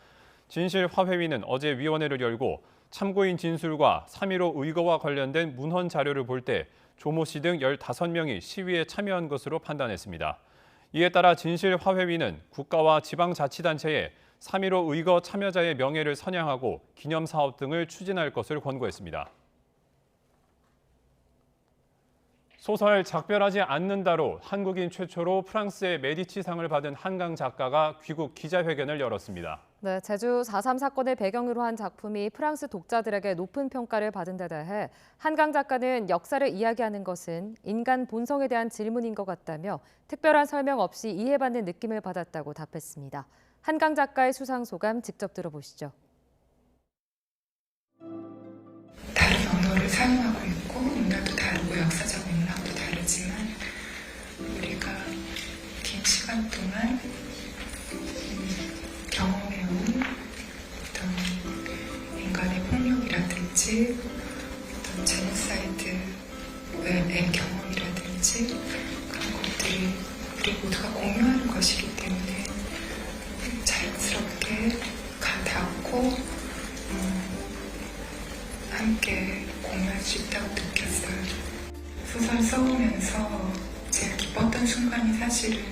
진실 화해위는 어제 위원회를 열고 참고인 진술과 3.15 의거와 관련된 문헌 자료를 볼 때 조모 씨 등 15명이 시위에 참여한 것으로 판단했습니다. 이에 따라 진실 화해위는 국가와 지방자치단체에 3.15 의거 참여자의 명예를 선양하고 기념사업 등을 추진할 것을 권고했습니다. 소설 작별하지 않는다로 한국인 최초로 프랑스의 메디치상을 받은 한강 작가가 귀국 기자회견을 열었습니다. 네, 제주 4.3 사건을 배경으로 한 작품이 프랑스 독자들에게 높은 평가를 받은 데 대해 한강 작가는 역사를 이야기하는 것은 인간 본성에 대한 질문인 것 같다며 특별한 설명 없이 이해받는 느낌을 받았다고 답했습니다. 한강 작가의 수상 소감 직접 들어보시죠. 다른 언어를 사용하고 있고 문화도 다르고 역사적 맥락도 다르지만 우리가 긴 시간 동안 경험해온 어떤 인간의 폭력이라든지 어떤 제노사이드의 경험이라든지 그런 것들이 우리 모두가 공유하는 것이기 때문에 자연스럽게 닿고 함께 공유할 수 있다고 느꼈어요. 소설 써오면서 제가 기뻤던 순간이 사실은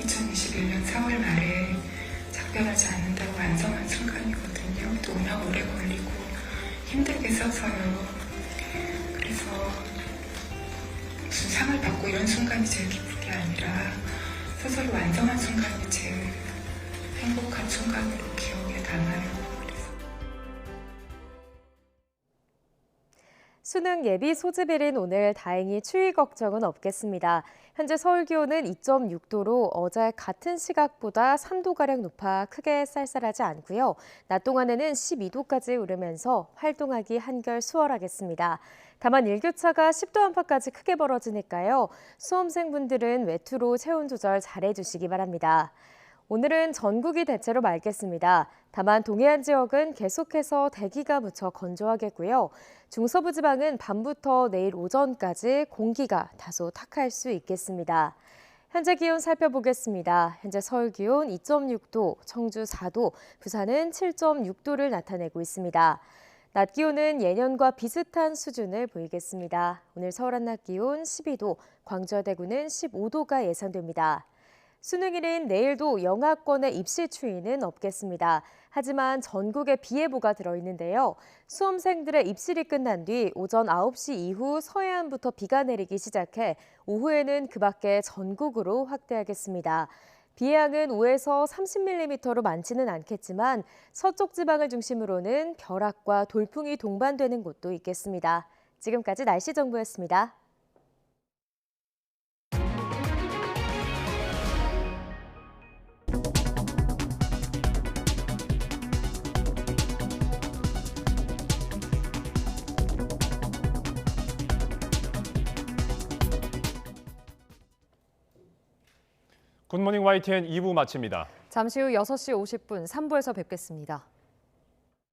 2021년 4월 말에 작별하지 않는다고 완성한 순간이거든요. 워낙 오래 걸리고 힘들게 써서요. 그래서 무슨 상을 받고 이런 순간이 제일 기쁜 게 아니라 소설이 완성한 순간이 제일 행복한 순간으로 기억에 남아요. 수능 예비 소집일인 오늘 다행히 추위 걱정은 없겠습니다. 현재 서울 기온은 2.6도로 어제 같은 시각보다 3도가량 높아 크게 쌀쌀하지 않고요. 낮 동안에는 12도까지 오르면서 활동하기 한결 수월하겠습니다. 다만 일교차가 10도 안팎까지 크게 벌어지니까요. 수험생분들은 외투로 체온 조절 잘해주시기 바랍니다. 오늘은 전국이 대체로 맑겠습니다. 다만 동해안 지역은 계속해서 대기가 무척 건조하겠고요. 중서부 지방은 밤부터 내일 오전까지 공기가 다소 탁할 수 있겠습니다. 현재 기온 살펴보겠습니다. 현재 서울 기온 2.6도, 청주 4도, 부산은 7.6도를 나타내고 있습니다. 낮 기온은 예년과 비슷한 수준을 보이겠습니다. 오늘 서울 한낮 기온 12도, 광주와 대구는 15도가 예상됩니다. 수능일인 내일도 영하권의 입시 추위는 없겠습니다. 하지만 전국에 비 예보가 들어있는데요. 수험생들의 입실이 끝난 뒤 오전 9시 이후 서해안부터 비가 내리기 시작해 오후에는 그 밖에 전국으로 확대하겠습니다. 비의 양은 5에서 30mm로 많지는 않겠지만 서쪽 지방을 중심으로는 벼락과 돌풍이 동반되는 곳도 있겠습니다. 지금까지 날씨 정보였습니다. 굿모닝 YTN 2부 마칩니다. 잠시 후 6시 50분 3부에서 뵙겠습니다.